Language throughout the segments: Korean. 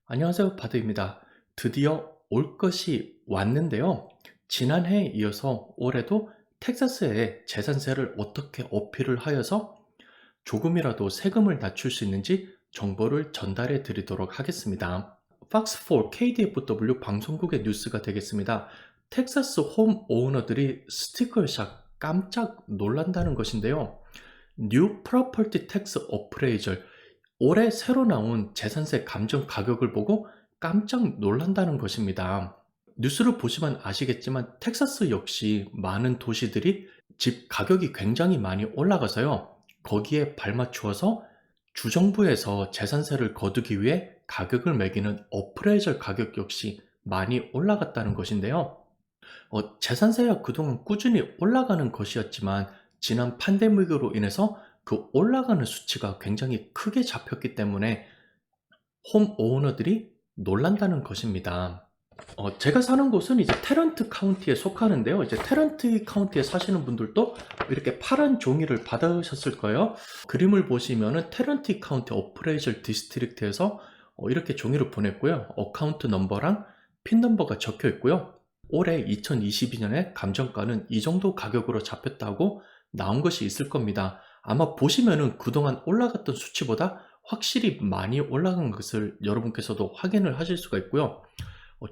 안녕하세요, 바드입니다. 드디어 올 것이 왔는데요. 지난해에 이어서 올해도 텍사스에 재산세를 어떻게 어필을 하여서 조금이라도 세금을 낮출 수 있는지 정보를 전달해 드리도록 하겠습니다. 팍스4 KDFW 방송국의 뉴스가 되겠습니다. 텍사스 홈 오너들이 스티커샷 깜짝 놀란다는 것인데요. 뉴 프로퍼티 텍스 어프레이절, 올해 새로 나온 재산세 감정 가격을 보고 깜짝 놀란다는 것입니다. 뉴스를 보시면 아시겠지만 텍사스 역시 많은 도시들이 집 가격이 굉장히 많이 올라가서요. 거기에 발맞추어서 주정부에서 재산세를 거두기 위해 가격을 매기는 어프레이절 가격 역시 많이 올라갔다는 것인데요. 재산세가 그동안 꾸준히 올라가는 것이었지만 지난 팬데믹으로 인해서 그 올라가는 수치가 굉장히 크게 잡혔기 때문에 홈 오너들이 놀란다는 것입니다. 제가 사는 곳은 이제 테런트 카운티에 속하는데요. 이제 테런트 카운티에 사시는 분들도 이렇게 파란 종이를 받으셨을 거예요. 그림을 보시면은 테런트 카운티 어프레이절 디스트릭트에서 이렇게 종이를 보냈고요. 어카운트 넘버랑 핀 넘버가 적혀 있고요. 올해 2022년에 감정가는 이 정도 가격으로 잡혔다고 나온 것이 있을 겁니다. 아마 보시면은 그동안 올라갔던 수치보다 확실히 많이 올라간 것을 여러분께서도 확인을 하실 수가 있고요.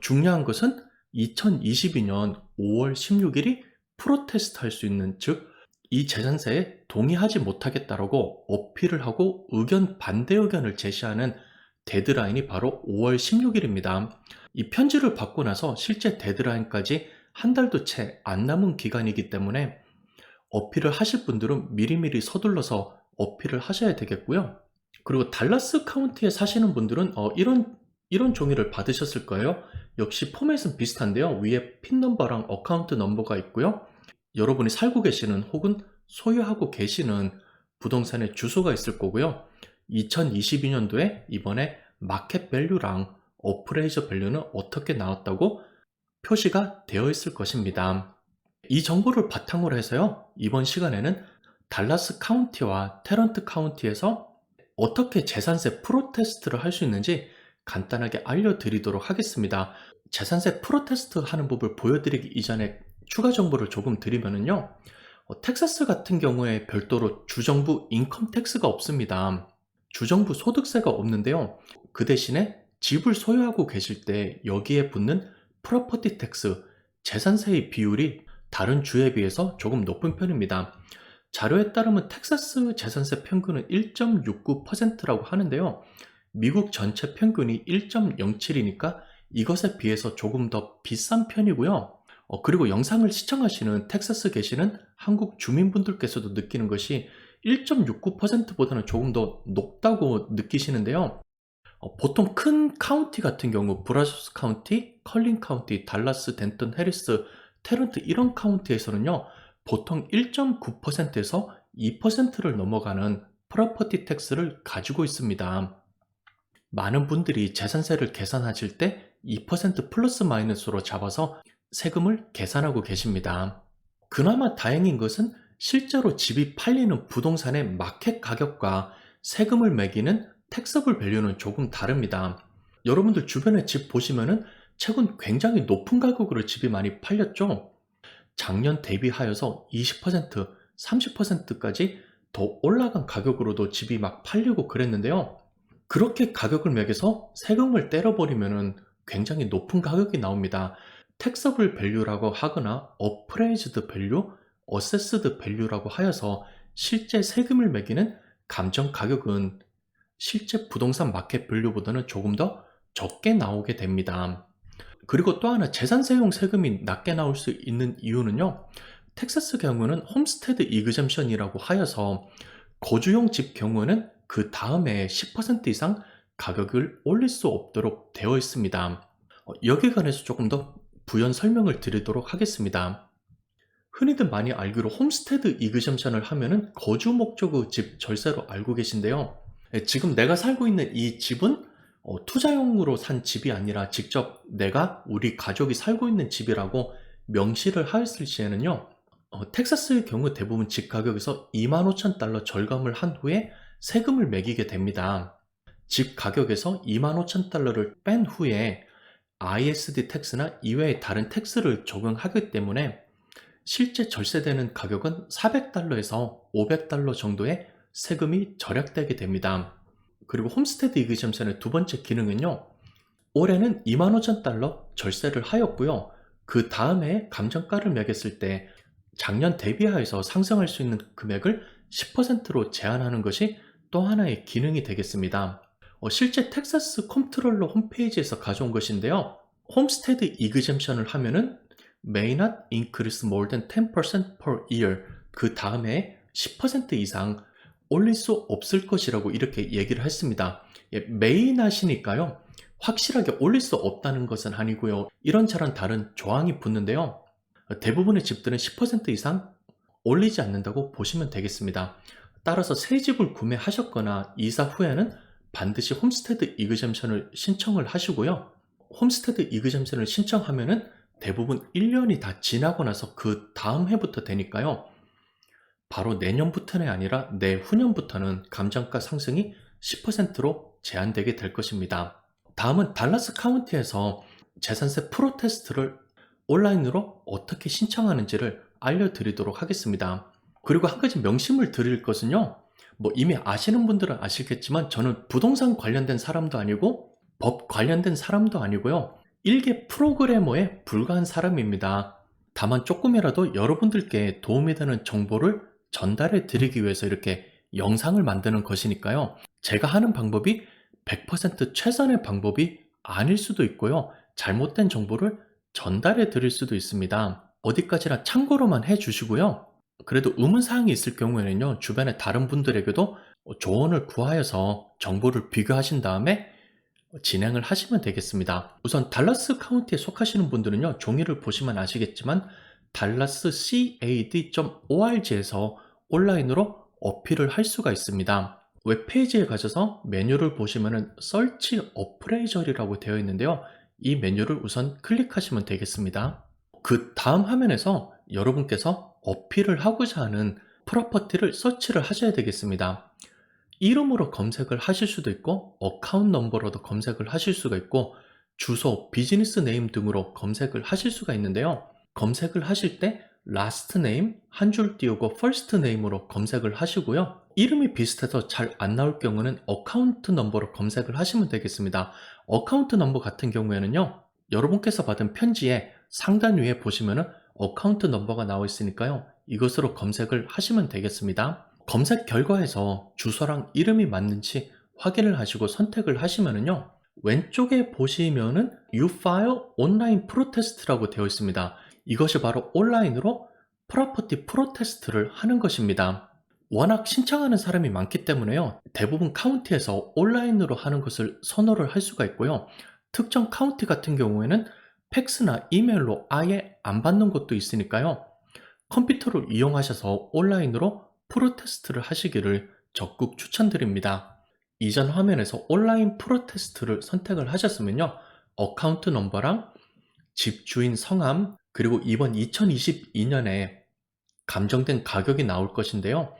중요한 것은 2022년 5월 16일이 프로테스트 할 수 있는, 즉 이 재산세에 동의하지 못하겠다라고 어필을 하고 의견 반대 의견을 제시하는 데드라인이 바로 5월 16일입니다. 이 편지를 받고 나서 실제 데드라인까지 한 달도 채 안 남은 기간이기 때문에 어필을 하실 분들은 미리미리 서둘러서 어필을 하셔야 되겠고요. 그리고 달라스 카운티에 사시는 분들은 이런 종이를 받으셨을 거예요. 역시 포맷은 비슷한데요. 위에 핀 넘버랑 어카운트 넘버가 있고요. 여러분이 살고 계시는 혹은 소유하고 계시는 부동산의 주소가 있을 거고요. 2022년도에 이번에 마켓 밸류랑 어프레이저 밸류는 어떻게 나왔다고 표시가 되어 있을 것입니다. 이 정보를 바탕으로 해서요, 이번 시간에는 달라스 카운티와 테런트 카운티에서 어떻게 재산세 프로테스트를 할 수 있는지 간단하게 알려드리도록 하겠습니다. 재산세 프로테스트 하는 법을 보여드리기 이전에 추가 정보를 조금 드리면요, 텍사스 같은 경우에 별도로 주정부 인컴 텍스가 없습니다. 주정부 소득세가 없는데요. 그 대신에 집을 소유하고 계실 때 여기에 붙는 프로퍼티 텍스, 재산세의 비율이 다른 주에 비해서 조금 높은 편입니다. 자료에 따르면 텍사스 재산세 평균은 1.69%라고 하는데요. 미국 전체 평균이 1.07이니까 이것에 비해서 조금 더 비싼 편이고요. 그리고 영상을 시청하시는 텍사스 계시는 한국 주민분들께서도 느끼는 것이 1.69%보다는 조금 더 높다고 느끼시는데요. 보통 큰 카운티 같은 경우 브라저스 카운티, 컬린 카운티, 달라스, 덴턴, 해리스, 테런트 이런 카운티에서는요, 보통 1.9%에서 2%를 넘어가는 프로퍼티 텍스를 가지고 있습니다. 많은 분들이 재산세를 계산하실 때 2% 플러스 마이너스로 잡아서 세금을 계산하고 계십니다. 그나마 다행인 것은 실제로 집이 팔리는 부동산의 마켓 가격과 세금을 매기는 택서블 밸류는 조금 다릅니다. 여러분들 주변에 집 보시면은 최근 굉장히 높은 가격으로 집이 많이 팔렸죠? 작년 대비하여서 20%, 30%까지 더 올라간 가격으로도 집이 막 팔리고 그랬는데요. 그렇게 가격을 매겨서 세금을 때려버리면은 굉장히 높은 가격이 나옵니다. 택서블 밸류라고 하거나 어프레이즈드 밸류, 어세스드 밸류라고 하여서 실제 세금을 매기는 감정 가격은 실제 부동산 마켓 밸류보다는 조금 더 적게 나오게 됩니다. 그리고 또 하나 재산세용 세금이 낮게 나올 수 있는 이유는요, 텍사스 경우는 홈스테드 이그젬션이라고 하여서 거주용 집 경우는 그 다음에 10% 이상 가격을 올릴 수 없도록 되어 있습니다. 여기에 관해서 조금 더 부연 설명을 드리도록 하겠습니다. 흔히들 많이 알기로 홈스테드 이그젬션을 하면은 거주 목적의 집 절세로 알고 계신데요. 지금 내가 살고 있는 이 집은 투자용으로 산 집이 아니라 직접 내가 우리 가족이 살고 있는 집이라고 명시를 하였을 시에는요, 텍사스의 경우 대부분 집 가격에서 $25,000 절감을 한 후에 세금을 매기게 됩니다. 집 가격에서 25,000달러를 뺀 후에 ISD 텍스나 이외의 다른 텍스를 적용하기 때문에 실제 절세되는 가격은 400달러에서 500달러 정도의 세금이 절약되게 됩니다. 그리고 홈스테드 이그젬션의 두 번째 기능은요. 올해는 25,000달러 절세를 하였고요. 그 다음에 감정가를 매겼을 때 작년 대비하여서 상승할 수 있는 금액을 10%로 제한하는 것이 또 하나의 기능이 되겠습니다. 실제 텍사스 컴트롤러 홈페이지에서 가져온 것인데요. 홈스테드 이그젬션을 하면은 may not increase more than 10% per year 그 다음에 10% 이상 올릴 수 없을 것이라고 이렇게 얘기를 했습니다. may not이니까요. 확실하게 올릴 수 없다는 것은 아니고요. 이런저런 다른 조항이 붙는데요. 대부분의 집들은 10% 이상 올리지 않는다고 보시면 되겠습니다. 따라서 새 집을 구매하셨거나 이사 후에는 반드시 홈스테드 이그젬션을 신청을 하시고요. 홈스테드 이그젬션을 신청하면은 대부분 1년이 다 지나고 나서 그 다음 해부터 되니까요. 바로 내년부터는 아니라 내후년부터는 감정가 상승이 10%로 제한되게 될 것입니다. 다음은 달라스 카운티에서 재산세 프로테스트를 온라인으로 어떻게 신청하는지를 알려드리도록 하겠습니다. 그리고 한 가지 명심을 드릴 것은요. 이미 아시는 분들은 아시겠지만 저는 부동산 관련된 사람도 아니고 법 관련된 사람도 아니고요. 일개 프로그래머에 불과한 사람입니다. 다만 조금이라도 여러분들께 도움이 되는 정보를 전달해 드리기 위해서 이렇게 영상을 만드는 것이니까요. 제가 하는 방법이 100% 최선의 방법이 아닐 수도 있고요. 잘못된 정보를 전달해 드릴 수도 있습니다. 어디까지나 참고로만 해 주시고요. 그래도 의문사항이 있을 경우에는요. 주변의 다른 분들에게도 조언을 구하여서 정보를 비교하신 다음에 진행을 하시면 되겠습니다. 우선 달라스 카운티에 속하시는 분들은요. 종이를 보시면 아시겠지만 달라스 cad.org에서 온라인으로 어필을 할 수가 있습니다. 웹페이지에 가셔서 메뉴를 보시면은 Search Appraisal이라고 되어 있는데요. 이 메뉴를 우선 클릭하시면 되겠습니다. 그 다음 화면에서 여러분께서 어필을 하고자 하는 프로퍼티를 서치를 하셔야 되겠습니다. 이름으로 검색을 하실 수도 있고 어카운트 넘버로도 검색을 하실 수가 있고 주소, 비즈니스 네임 등으로 검색을 하실 수가 있는데요. 검색을 하실 때 last name 한 줄 띄우고 first name으로 검색을 하시고요. 이름이 비슷해서 잘 안 나올 경우는 어카운트 넘버로 검색을 하시면 되겠습니다. 어카운트 넘버 같은 경우에는요. 여러분께서 받은 편지에 상단 위에 보시면은 어카운트 넘버가 나와 있으니까요. 이것으로 검색을 하시면 되겠습니다. 검색 결과에서 주소랑 이름이 맞는지 확인을 하시고 선택을 하시면은요. 왼쪽에 보시면은 You File Online Protest라고 되어 있습니다. 이것이 바로 온라인으로 프로퍼티 프로테스트를 하는 것입니다. 워낙 신청하는 사람이 많기 때문에요. 대부분 카운티에서 온라인으로 하는 것을 선호를 할 수가 있고요. 특정 카운티 같은 경우에는 팩스나 이메일로 아예 안 받는 곳도 있으니까요. 컴퓨터를 이용하셔서 온라인으로 프로테스트를 하시기를 적극 추천드립니다. 이전 화면에서 온라인 프로테스트를 선택을 하셨으면요. 어카운트 넘버랑 집주인 성함 그리고 이번 2022년에 감정된 가격이 나올 것인데요.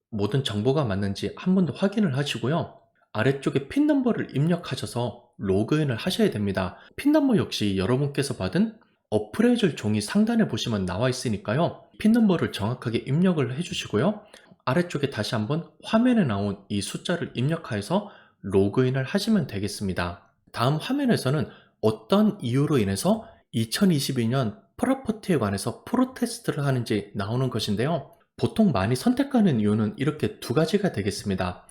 모든 정보가 맞는지 한 번 더 확인을 하시고요. 아래쪽에 핀 넘버를 입력하셔서 로그인을 하셔야 됩니다. 핀 넘버 역시 여러분께서 받은 어프레이즐 종이 상단에 보시면 나와 있으니까요. 핀 넘버를 정확하게 입력을 해주시고요. 아래쪽에 다시 한번 화면에 나온 이 숫자를 입력하여서 로그인을 하시면 되겠습니다. 다음 화면에서는 어떤 이유로 인해서 2022년 프로퍼티에 관해서 프로테스트를 하는지 나오는 것인데요. 보통 많이 선택하는 이유는 이렇게 두 가지가 되겠습니다.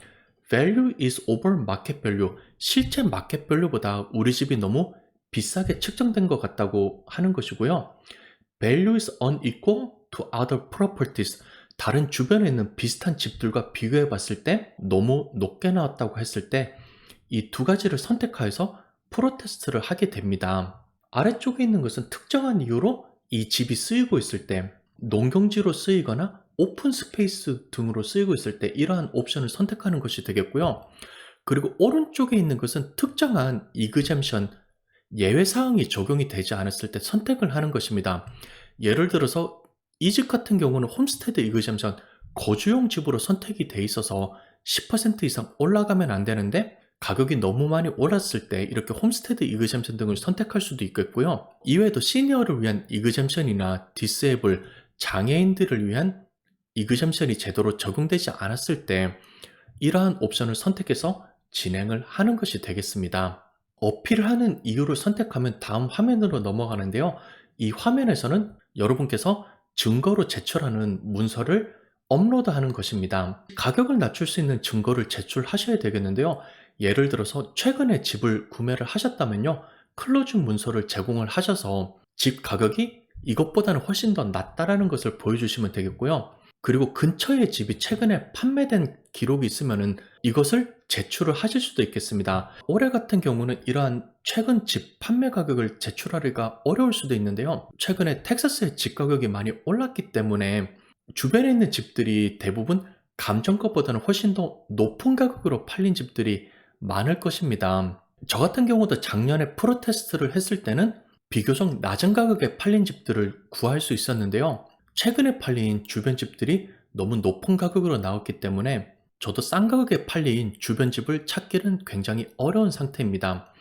Value is over market value. 실제 마켓 밸류보다 우리 집이 너무 비싸게 측정된 것 같다고 하는 것이고요. Value is unequal to other properties. 다른 주변에 있는 비슷한 집들과 비교해 봤을 때 너무 높게 나왔다고 했을 때 이 두 가지를 선택하여서 프로테스트를 하게 됩니다. 아래쪽에 있는 것은 특정한 이유로 이 집이 쓰이고 있을 때 농경지로 쓰이거나 오픈 스페이스 등으로 쓰이고 있을 때 이러한 옵션을 선택하는 것이 되겠고요. 그리고 오른쪽에 있는 것은 특정한 이그젬션 예외사항이 적용이 되지 않았을 때 선택을 하는 것입니다. 예를 들어서 이 집 같은 경우는 홈스테드 이그젬션 거주용 집으로 선택이 돼 있어서 10% 이상 올라가면 안 되는데 가격이 너무 많이 올랐을 때 이렇게 홈스테드 이그젬션 등을 선택할 수도 있겠고요. 이외에도 시니어를 위한 이그젬션이나 디세이블, 장애인들을 위한 이그젬션이 제대로 적용되지 않았을 때 이러한 옵션을 선택해서 진행을 하는 것이 되겠습니다. 어필을 하는 이유를 선택하면 다음 화면으로 넘어가는데요. 이 화면에서는 여러분께서 증거로 제출하는 문서를 업로드하는 것입니다. 가격을 낮출 수 있는 증거를 제출하셔야 되겠는데요. 예를 들어서 최근에 집을 구매를 하셨다면요. 클로징 문서를 제공을 하셔서 집 가격이 이것보다는 훨씬 더 낮다라는 것을 보여주시면 되겠고요. 그리고 근처에 집이 최근에 판매된 기록이 있으면은 이것을 제출을 하실 수도 있겠습니다. 올해 같은 경우는 이러한 최근 집 판매 가격을 제출하기가 어려울 수도 있는데요. 최근에 텍사스의 집 가격이 많이 올랐기 때문에 주변에 있는 집들이 대부분 감정가보다는 훨씬 더 높은 가격으로 팔린 집들이 많을 것입니다. 저 같은 경우도 작년에 프로테스트를 했을 때는 비교적 낮은 가격에 팔린 집들을 구할 수 있었는데요. 최근에 팔린 주변 집들이 너무 높은 가격으로 나왔기 때문에 저도 싼 가격에 팔린 주변 집을 찾기는 굉장히 어려운 상태입니다.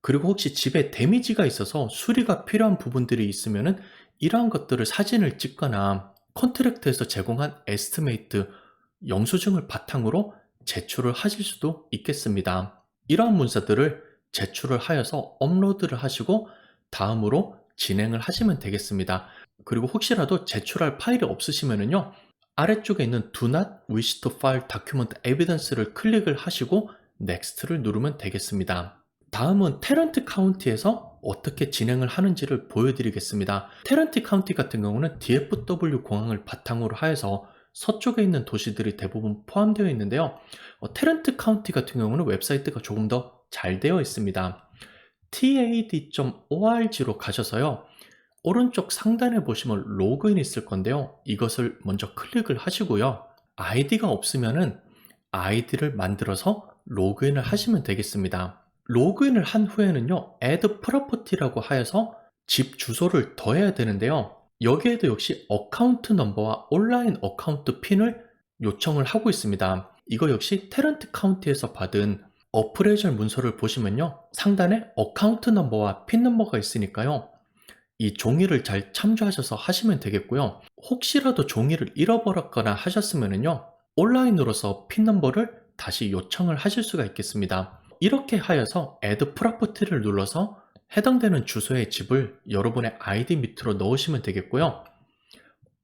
그리고 혹시 집에 데미지가 있어서 수리가 필요한 부분들이 있으면은 이러한 것들을 사진을 찍거나 컨트랙트에서 제공한 에스티메이트 영수증을 바탕으로 제출을 하실 수도 있겠습니다. 이러한 문서들을 제출을 하여서 업로드를 하시고 다음으로 진행을 하시면 되겠습니다. 그리고 혹시라도 제출할 파일이 없으시면은요. 아래쪽에 있는 Do not wish to file document evidence를 클릭을 하시고 Next를 누르면 되겠습니다. 다음은 테넌트 카운티에서 어떻게 진행을 하는지를 보여드리겠습니다. 테넌트 카운티 같은 경우는 DFW 공항을 바탕으로 하여서 서쪽에 있는 도시들이 대부분 포함되어 있는데요. 테넌트 카운티 같은 경우는 웹사이트가 조금 더 잘 되어 있습니다. tad.org로 가셔서요. 오른쪽 상단에 보시면 로그인이 있을 건데요. 이것을 먼저 클릭을 하시고요. 아이디가 없으면은 아이디를 만들어서 로그인을 하시면 되겠습니다. 로그인을 한 후에는요. add property라고 하여서 집 주소를 더해야 되는데요. 여기에도 역시 어카운트 넘버와 온라인 어카운트 핀을 요청을 하고 있습니다. 이거 역시 테넌트 카운티에서 받은 어프레이저 문서를 보시면요. 상단에 어카운트 넘버와 핀 넘버가 있으니까요. 이 종이를 잘 참조하셔서 하시면 되겠고요. 혹시라도 종이를 잃어버렸거나 하셨으면요. 온라인으로서 핀 넘버를 다시 요청을 하실 수가 있겠습니다. 이렇게 하여서 add property를 눌러서 해당되는 주소의 집을 여러분의 아이디 밑으로 넣으시면 되겠고요.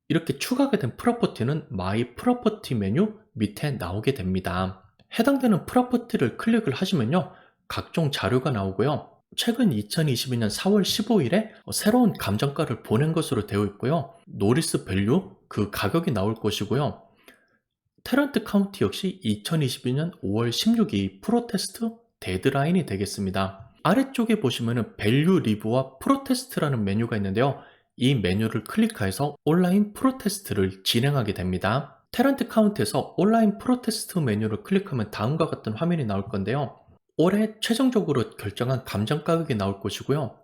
이렇게 추가가 된 프로퍼티는 My Property 메뉴 밑에 나오게 됩니다. 해당되는 프로퍼티를 클릭을 하시면요. 각종 자료가 나오고요. 최근 2022년 4월 15일에 새로운 감정가를 보낸 것으로 되어 있고요. 노리스 밸류, 그 가격이 나올 것이고요. 테넌트 카운티 역시 2022년 5월 16일 프로테스트 데드라인이 되겠습니다. 아래쪽에 보시면은 밸류 리뷰와 프로테스트라는 메뉴가 있는데요. 이 메뉴를 클릭해서 온라인 프로테스트를 진행하게 됩니다. 테넌트 카운트에서 온라인 프로테스트 메뉴를 클릭하면 다음과 같은 화면이 나올 건데요. 올해 최종적으로 결정한 감정 가격이 나올 것이고요.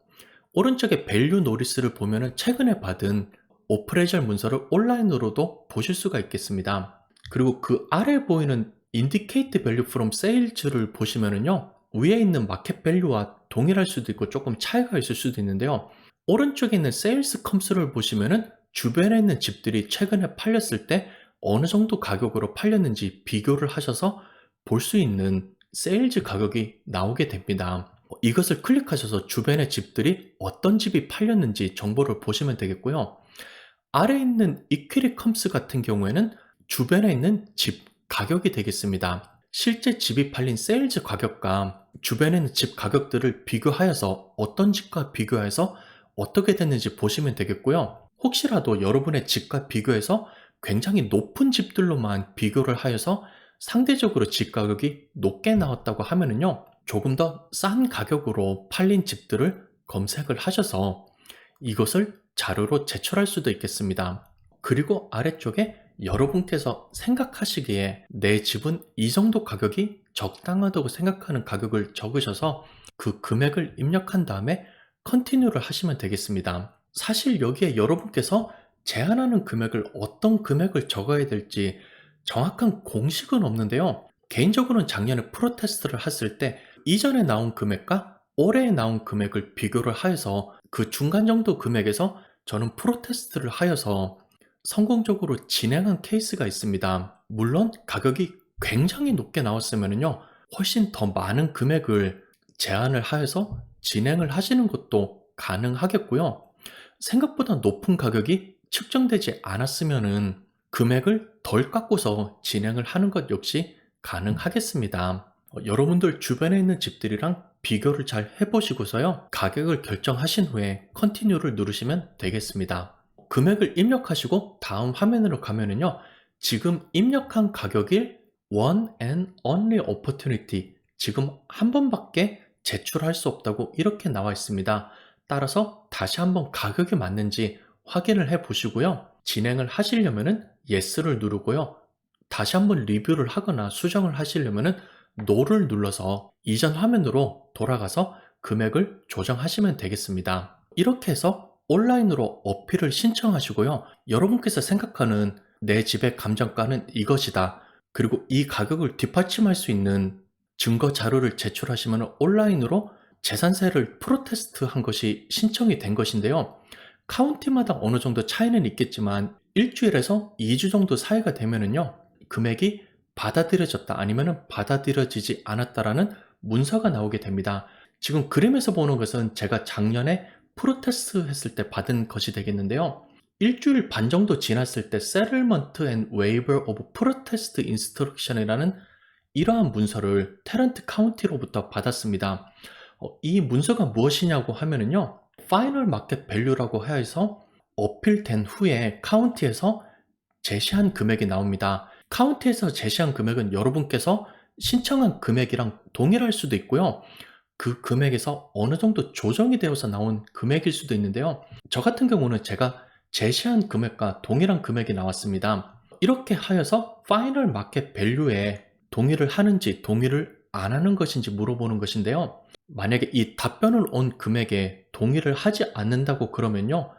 오른쪽에 밸류 노리스를 보면은 최근에 받은 오프레이저 문서를 온라인으로도 보실 수가 있겠습니다. 그리고 그 아래 보이는 Indicate Value from Sales를 보시면은요. 위에 있는 마켓 밸류와 동일할 수도 있고 조금 차이가 있을 수도 있는데요. 오른쪽에 있는 세일스 컴스를 보시면은 주변에 있는 집들이 최근에 팔렸을 때 어느 정도 가격으로 팔렸는지 비교를 하셔서 볼 수 있는 세일즈 가격이 나오게 됩니다. 이것을 클릭하셔서 주변의 집들이 어떤 집이 팔렸는지 정보를 보시면 되겠고요. 아래 있는 이퀴리 컴스 같은 경우에는 주변에 있는 집 가격이 되겠습니다. 실제 집이 팔린 세일즈 가격과 주변에 있는 집 가격들을 비교하여서 어떤 집과 비교해서 어떻게 됐는지 보시면 되겠고요. 혹시라도 여러분의 집과 비교해서 굉장히 높은 집들로만 비교를 하여서 상대적으로 집 가격이 높게 나왔다고 하면은요, 조금 더 싼 가격으로 팔린 집들을 검색을 하셔서 이것을 자료로 제출할 수도 있겠습니다. 그리고 아래쪽에 여러분께서 생각하시기에 내 집은 이 정도 가격이 적당하다고 생각하는 가격을 적으셔서 그 금액을 입력한 다음에 컨티뉴를 하시면 되겠습니다. 사실 여기에 여러분께서 제한하는 금액을 어떤 금액을 적어야 될지 정확한 공식은 없는데요. 개인적으로는 작년에 프로테스트를 했을 때 이전에 나온 금액과 올해 나온 금액을 비교를 하여서 그 중간 정도 금액에서 저는 프로테스트를 하여서 성공적으로 진행한 케이스가 있습니다. 물론 가격이 굉장히 높게 나왔으면요, 훨씬 더 많은 금액을 제한을 하여서 진행을 하시는 것도 가능하겠고요. 생각보다 높은 가격이 측정되지 않았으면은 금액을 덜 깎고서 진행을 하는 것 역시 가능하겠습니다. 여러분들 주변에 있는 집들이랑 비교를 잘 해보시고서요, 가격을 결정하신 후에 컨티뉴를 누르시면 되겠습니다. 금액을 입력하시고 다음 화면으로 가면은요, 지금 입력한 가격일 One and Only Opportunity, 지금 한 번밖에 제출할 수 없다고 이렇게 나와 있습니다. 따라서 다시 한번 가격이 맞는지 확인을 해 보시고요. 진행을 하시려면은 Yes를 누르고요. 다시 한번 리뷰를 하거나 수정을 하시려면은 No를 눌러서 이전 화면으로 돌아가서 금액을 조정하시면 되겠습니다. 이렇게 해서 온라인으로 어필을 신청하시고요. 여러분께서 생각하는 내 집의 감정가는 이것이다, 그리고 이 가격을 뒷받침할 수 있는 증거 자료를 제출하시면 온라인으로 재산세를 프로테스트 한 것이 신청이 된 것인데요. 카운티마다 어느 정도 차이는 있겠지만 일주일에서 2주 정도 사이가 되면은요, 금액이 받아들여졌다 아니면은 받아들여지지 않았다라는 문서가 나오게 됩니다. 지금 그림에서 보는 것은 제가 작년에 프로테스트 했을 때 받은 것이 되겠는데요. 일주일 반 정도 지났을 때 Settlement and Waiver of Protest Instruction이라는 이러한 문서를 테런트 카운티로부터 받았습니다. 이 문서가 무엇이냐고 하면은요, 파이널 마켓 밸류라고 해서 어필된 후에 카운티에서 제시한 금액이 나옵니다. 카운티에서 제시한 금액은 여러분께서 신청한 금액이랑 동일할 수도 있고요. 그 금액에서 어느 정도 조정이 되어서 나온 금액일 수도 있는데요. 저 같은 경우는 제가 제시한 금액과 동일한 금액이 나왔습니다. 이렇게 하여서 파이널 마켓 밸류에 동의를 하는지 동의를 안 하는 것인지 물어보는 것인데요. 만약에 이 답변을 온 금액에 동의를 하지 않는다고 그러면요,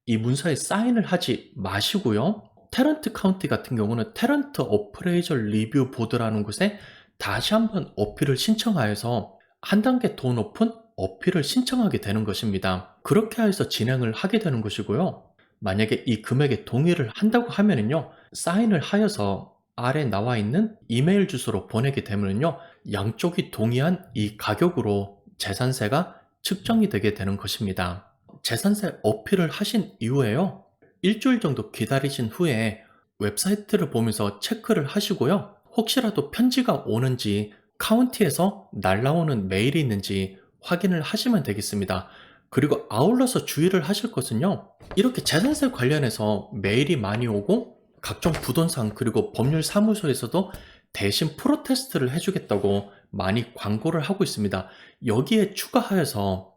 이 문서에 사인을 하지 마시고요. 테런트 카운티 같은 경우는 테런트 어프레이저 리뷰 보드라는 곳에 다시 한번 어필을 신청하여서 한 단계 더 높은 어필을 신청하게 되는 것입니다. 그렇게 해서 진행을 하게 되는 것이고요. 만약에 이 금액에 동의를 한다고 하면은요, 사인을 하여서 아래 나와 있는 이메일 주소로 보내게 되면요, 양쪽이 동의한 이 가격으로 재산세가 측정이 되게 되는 것입니다. 재산세 어필을 하신 이후에요, 일주일 정도 기다리신 후에 웹사이트를 보면서 체크를 하시고요. 혹시라도 편지가 오는지 카운티에서 날라오는 메일이 있는지 확인을 하시면 되겠습니다. 그리고 아울러서 주의를 하실 것은요, 이렇게 재산세 관련해서 메일이 많이 오고 각종 부동산 그리고 법률 사무소에서도 대신 프로테스트를 해주겠다고 많이 광고를 하고 있습니다. 여기에 추가하여서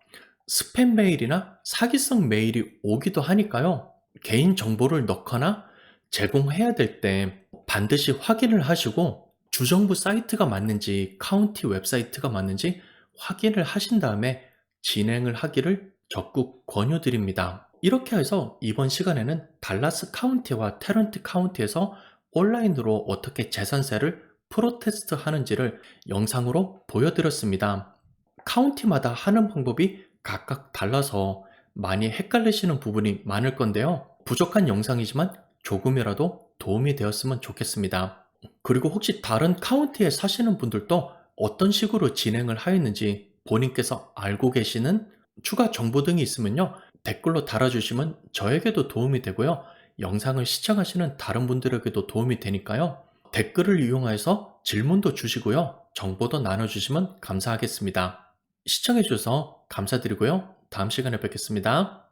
스팸 메일이나 사기성 메일이 오기도 하니까요, 개인 정보를 넣거나 제공해야 될 때 반드시 확인을 하시고 주정부 사이트가 맞는지 카운티 웹사이트가 맞는지 확인을 하신 다음에 진행을 하기를 적극 권유드립니다. 이렇게 해서 이번 시간에는 달라스 카운티와 테런트 카운티에서 온라인으로 어떻게 재산세를 프로테스트 하는지를 영상으로 보여드렸습니다. 카운티마다 하는 방법이 각각 달라서 많이 헷갈리시는 부분이 많을 건데요. 부족한 영상이지만 조금이라도 도움이 되었으면 좋겠습니다. 그리고 혹시 다른 카운티에 사시는 분들도 어떤 식으로 진행을 하였는지 본인께서 알고 계시는 추가 정보 등이 있으면요, 댓글로 달아주시면 저에게도 도움이 되고요, 영상을 시청하시는 다른 분들에게도 도움이 되니까요, 댓글을 이용해서 질문도 주시고요, 정보도 나눠주시면 감사하겠습니다. 시청해주셔서 감사드리고요. 다음 시간에 뵙겠습니다.